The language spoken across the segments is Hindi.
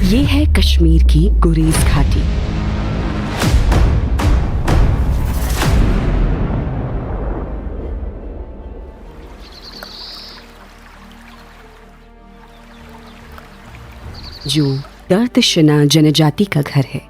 ये है कश्मीर की गुरेज घाटी। जो दर्दशना जनजाति का घर है।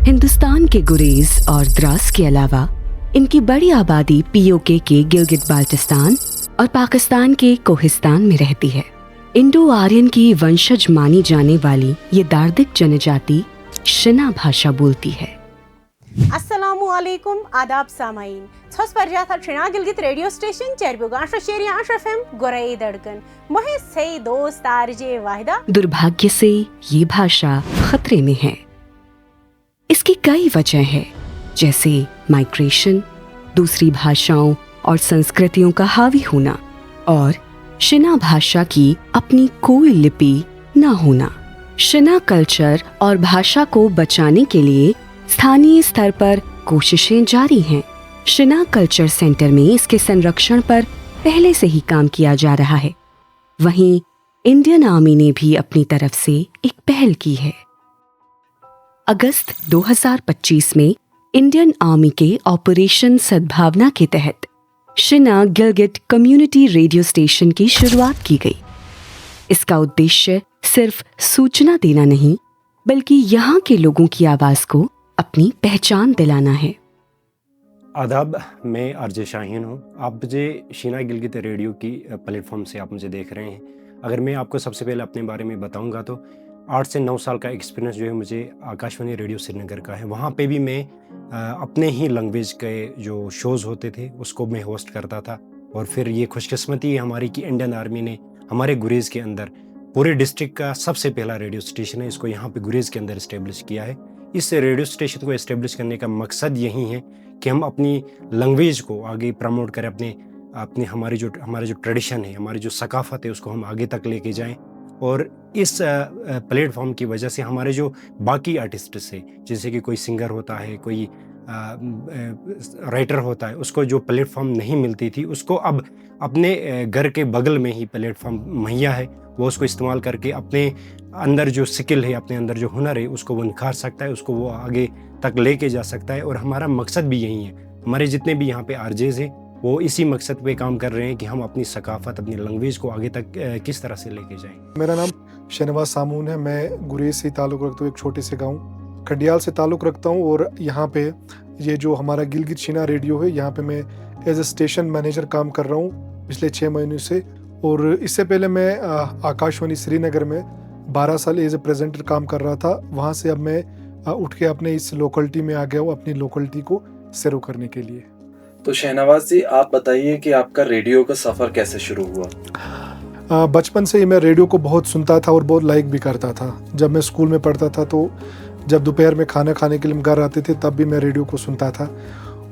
हिंदुस्तान के गुरेज और द्रास के अलावा इनकी बड़ी आबादी पीओके के गिलगित बाल्टिस्तान और पाकिस्तान के कोहिस्तान में रहती है। इंडो आर्यन की वंशज मानी जाने वाली ये दार्दिक जनजाति शिना भाषा बोलती है। अस्सलामुअलैकुम, आदाब सामाईन। छस पर जाता शिना गिलगित रेडियो स्टेशन चरबुगाश शेरी आशफएम गुरई धड़कन मोहे सही दोस्त आरजे वाहिदा। दुर्भाग्य से ये भाषा खतरे में है। इसकी कई वजह है, जैसे माइग्रेशन, दूसरी भाषाओं और संस्कृतियों का हावी होना और शिना भाषा की अपनी कोई लिपि न होना। शिना कल्चर और भाषा को बचाने के लिए स्थानीय स्तर पर कोशिशें जारी हैं। शिना कल्चर सेंटर में इसके संरक्षण पर पहले से ही काम किया जा रहा है। वहीं इंडियन आर्मी ने भी अपनी तरफ से एक पहल की है। अगस्त 2025 में इंडियन आर्मी के ऑपरेशन सद्भावना के तहत शिना गिलगित कम्युनिटी रेडियो स्टेशन की शुरुआत की गई। इसका उद्देश्य सिर्फ सूचना देना नहीं, बल्कि यहाँ के लोगों की आवाज को अपनी पहचान दिलाना है। आदाब, मैं आरजे शाहीन हूँ। आप मुझे शिना गिलगित रेडियो की प्लेटफॉर्म से आप मुझे देख रहे हैं। अगर मैं आपको सबसे पहले अपने बारे में बताऊंगा तो 8 से 9 साल का एक्सपीरियंस जो है मुझे आकाशवाणी रेडियो श्रीनगर का है। वहाँ पे भी मैं अपने ही लैंग्वेज के जो शोज़ होते थे उसको मैं होस्ट करता था। और फिर ये खुशकिस्मती है हमारी कि इंडियन आर्मी ने हमारे गुरेज के अंदर पूरे डिस्ट्रिक्ट का सबसे पहला रेडियो स्टेशन है, इसको यहाँ पे गुरेज के अंदर इस्टेब्लिश किया है। इस रेडियो स्टेशन को इस्टेब्लिश करने का मकसद यही है कि हम अपनी लैंग्वेज को आगे प्रमोट करें, अपने हमारे जो ट्रेडिशन है, हमारी जो सकाफत है, उसको हम आगे तक लेके जाएं। और इस प्लेटफॉर्म की वजह से हमारे जो बाकी आर्टिस्ट से, जैसे कि कोई सिंगर होता है, कोई राइटर होता है, उसको जो प्लेटफॉर्म नहीं मिलती थी, उसको अब अपने घर के बगल में ही प्लेटफॉर्म मुहैया है। वो उसको इस्तेमाल करके अपने अंदर जो स्किल है, अपने अंदर जो हुनर है, उसको वो निखार सकता है, उसको वो आगे तक लेके जा सकता है। और हमारा मकसद भी यही है। हमारे जितने भी यहाँ पे आरजेज हैं वो इसी मकसद पे काम कर रहे हैं कि हम अपनी सकाफत, अपनी लैंग्वेज को आगे तक किस तरह से लेके जाएं। मेरा नाम शहनवाज सामून है। मैं गुरेज से ताल्लुक़ रखता हूँ, एक छोटे से गांव खडियाल से ताल्लुक़ रखता हूँ। और यहाँ पे ये जो हमारा गिलगित शिना रेडियो है, यहाँ पे मैं एज ए स्टेशन मैनेजर काम कर रहा हूँ पिछले 6 महीनों से। और इससे पहले मैं आकाशवाणी श्रीनगर में 12 साल एज ए प्रेजेंटर काम कर रहा था। वहाँ से अब मैं उठ के अपने इस लोकेलिटी में आ गया हूँ, अपनी लोकेलिटी को सर्व करने के लिए। तो शहनवाज जी, आप बताइए कि आपका रेडियो का सफ़र कैसे शुरू हुआ? बचपन से ही मैं रेडियो को बहुत सुनता था और बहुत लाइक भी करता था। जब मैं स्कूल में पढ़ता था तो जब दोपहर में खाना खाने के लिए घर आते थे तब भी मैं रेडियो को सुनता था।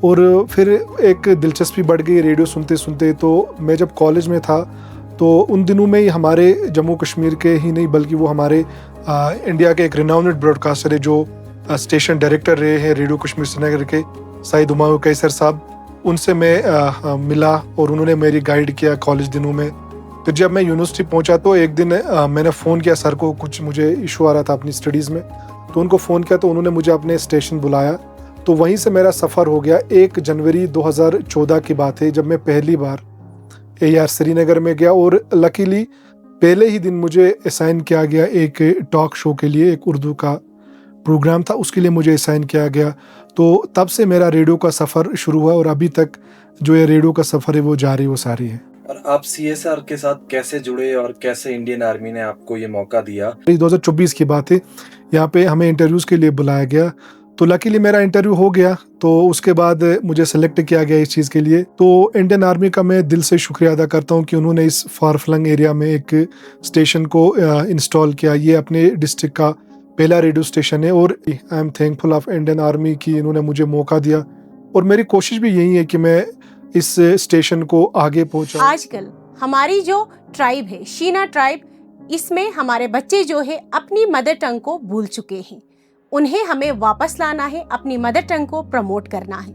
और फिर एक दिलचस्पी बढ़ गई रेडियो सुनते सुनते। तो मैं जब कॉलेज में था तो उन दिनों में ही हमारे जम्मू कश्मीर के ही नहीं बल्कि वो हमारे इंडिया के एक रिनाउंड ब्रॉडकास्टर है जो स्टेशन डायरेक्टर रहे हैं रेडियो कश्मीर श्रीनगर के, सईद हुमायूं कैसर साहब, उनसे मैं मिला और उन्होंने मेरी गाइड किया कॉलेज दिनों में। फिर जब मैं यूनिवर्सिटी पहुंचा तो एक दिन मैंने फ़ोन किया सर को, कुछ मुझे इशू आ रहा था अपनी स्टडीज़ में, तो उनको फ़ोन किया तो उन्होंने मुझे अपने स्टेशन बुलाया। तो वहीं से मेरा सफ़र हो गया। 1 जनवरी 2014 की बात है जब मैं पहली बार AR श्रीनगर में गया। और लकीली पहले ही दिन मुझे असाइन किया गया एक टॉक शो के लिए, एक उर्दू का प्रोग्राम था, उसके लिए मुझे असाइन किया गया। तो तब से मेरा रेडियो का सफ़र शुरू हुआ और अभी तक जो ये रेडियो का सफ़र है वो जारी वो सारी है। और आप CSR के साथ कैसे जुड़े और कैसे इंडियन आर्मी ने आपको ये मौका दिया? 2024 की बात है, यहाँ पे हमें इंटरव्यूज़ के लिए बुलाया गया। तो लकीली मेरा इंटरव्यू हो गया, तो उसके बाद मुझे सेलेक्ट किया गया इस चीज़ के लिए। तो इंडियन आर्मी का मैं दिल से शुक्रिया अदा करता हूँ कि उन्होंने इस फार फ्लंग एरिया में एक स्टेशन को इंस्टॉल किया। ये अपने डिस्ट्रिक्ट का पहला रेडियो स्टेशन है और I am thankful of Indian army कि इन्होंने मुझे मौका दिया। और मेरी कोशिश भी यही है कि मैं इस स्टेशन को आगे पहुंचाऊं। आजकल हमारी जो ट्राइब है, शिना ट्राइब, इसमें हमारे बच्चे जो है अपनी मदर टंग को भूल चुके हैं। उन्हें हमें वापस लाना है, अपनी मदर टंग को प्रमोट करना है।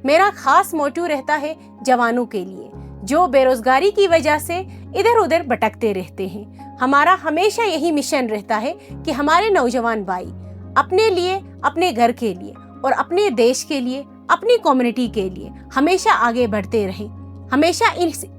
मेरा खास मोटिव रहता है जवानों के लिए जो बेरोजगारी की वजह से इधर उधर भटकते रहते हैं। हमारा हमेशा यही मिशन रहता है कि हमारे नौजवान भाई अपने लिए, अपने घर के लिए और अपने देश के लिए, अपनी कम्युनिटी के लिए हमेशा आगे बढ़ते रहें, हमेशा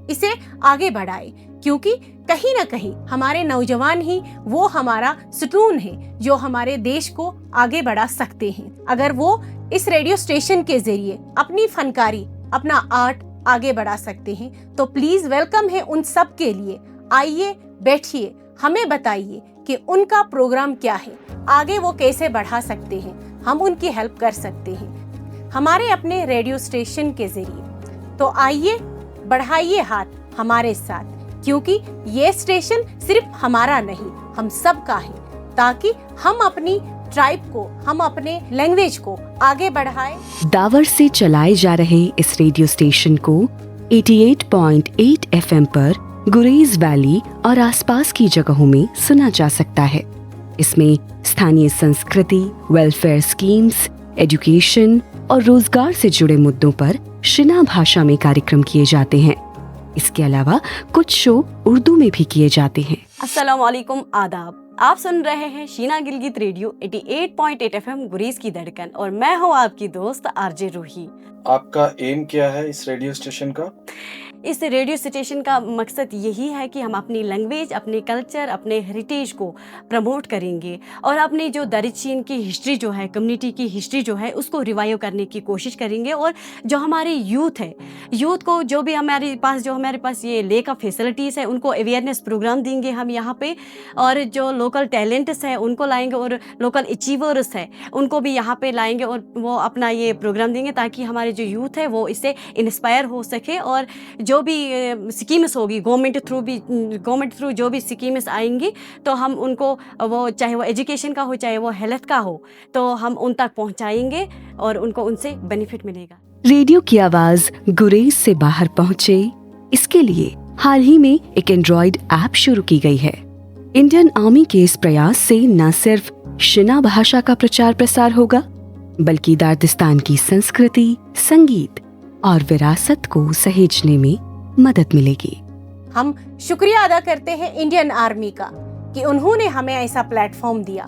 इसे आगे बढ़ाए, क्योंकि कहीं ना कहीं हमारे नौजवान ही वो हमारा सुकून है जो हमारे देश को आगे बढ़ा सकते हैं। अगर वो इस रेडियो स्टेशन के जरिए अपनी फनकारी, अपना आर्ट आगे बढ़ा सकते हैं तो प्लीज वेलकम है उन सब के लिए। आइए, बैठिए, हमें बताइए कि उनका प्रोग्राम क्या है, आगे वो कैसे बढ़ा सकते हैं, हम उनकी हेल्प कर सकते हैं हमारे अपने रेडियो स्टेशन के जरिए। तो आइए, बढ़ाइए हाथ हमारे साथ, क्योंकि ये स्टेशन सिर्फ हमारा नहीं, हम सबका है, ताकि हम अपनी ट्राइब को, हम अपने लैंग्वेज को आगे बढ़ाए। दावर से चलाए जा रहे इस रेडियो स्टेशन को 88.8 FM पर गुरेज वैली और आसपास की जगहों में सुना जा सकता है। इसमें स्थानीय संस्कृति, वेलफेयर स्कीम्स, एजुकेशन और रोजगार से जुड़े मुद्दों पर शिना भाषा में कार्यक्रम किए जाते हैं। इसके अलावा कुछ शो उर्दू में भी किए जाते हैं। अस्सलाम वालेकुम, आदाब। आप सुन रहे हैं शीना गिलगित रेडियो 88.8 FM गुरेज की धड़कन और मैं हूँ आपकी दोस्त आरजे रूही। आपका एम क्या है इस रेडियो स्टेशन का? इस रेडियो स्टेशन का मकसद यही है कि हम अपनी लैंग्वेज, अपने कल्चर, अपने हेरिटेज को प्रमोट करेंगे और अपनी जो दरिचीन की हिस्ट्री जो है, कम्युनिटी की हिस्ट्री जो है, उसको रिवाइव करने की कोशिश करेंगे। और जो हमारे यूथ है, यूथ को जो भी हमारे पास ये लेक ऑफ फैसिलिटीज़ है, उनको अवेयरनेस प्रोग्राम देंगे हम यहाँ पे। और जो लोकल टैलेंट्स हैं उनको लाएंगे और लोकल अचीवर्स हैं उनको भी यहाँ पे लाएंगे और वो अपना ये प्रोग्राम देंगे ताकि हमारे जो यूथ है वो इससे इंस्पायर हो सके। और जो भी स्कीम्स होगी गवर्नमेंट थ्रू जो भी स्कीम्स आएंगी तो हम उनको, वो चाहे वो एजुकेशन का हो चाहे वो हेल्थ का हो, तो हम उन तक पहुंचाएंगे और उनको उनसे बेनिफिट मिलेगा। रेडियो की आवाज गुरेज से बाहर पहुंचे, इसके लिए हाल ही में एक एंड्रॉइड ऐप शुरू की गई है। इंडियन आर्मी के इस प्रयास से न सिर्फ शिना भाषा का प्रचार प्रसार होगा, बल्कि दार्दिस्तान की संस्कृति, संगीत और विरासत को सहेजने में मदद मिलेगी। हम शुक्रिया अदा करते हैं इंडियन आर्मी का कि उन्होंने हमें ऐसा प्लेटफॉर्म दिया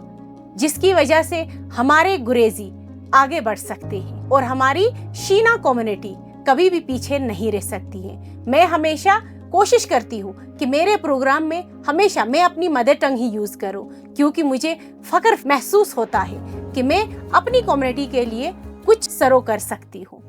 जिसकी वजह से हमारे गुरेजी आगे बढ़ सकते हैं और हमारी शीना कम्युनिटी कभी भी पीछे नहीं रह सकती है। मैं हमेशा कोशिश करती हूँ कि मेरे प्रोग्राम में हमेशा मैं अपनी मदर टंग ही यूज करूँ, क्योंकि मुझे फख्र महसूस होता है कि मैं अपनी कम्युनिटी के लिए कुछ सरो कर सकती हूँ।